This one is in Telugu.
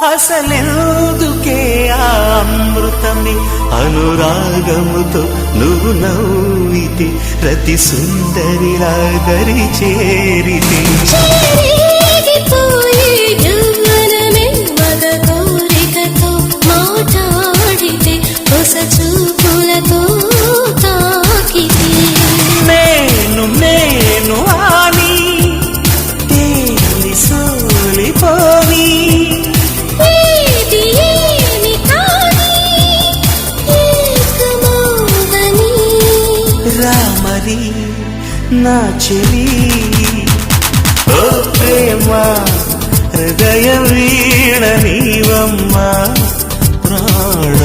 అసలెందుకే ఆ అమృతమే అనురాగముతో నువ్వు నవ్వితే రతి సుందరిలా దరి చేరితే చూపులతో తాకితే నేను నేను ఆని తేలి సోలిపోని ఏది ఏమి కాని ఏకమౌవని రామరి నా చెలి ఓ ప్రేమ హృదయ వీణ నీవమ్మ ప్రాణ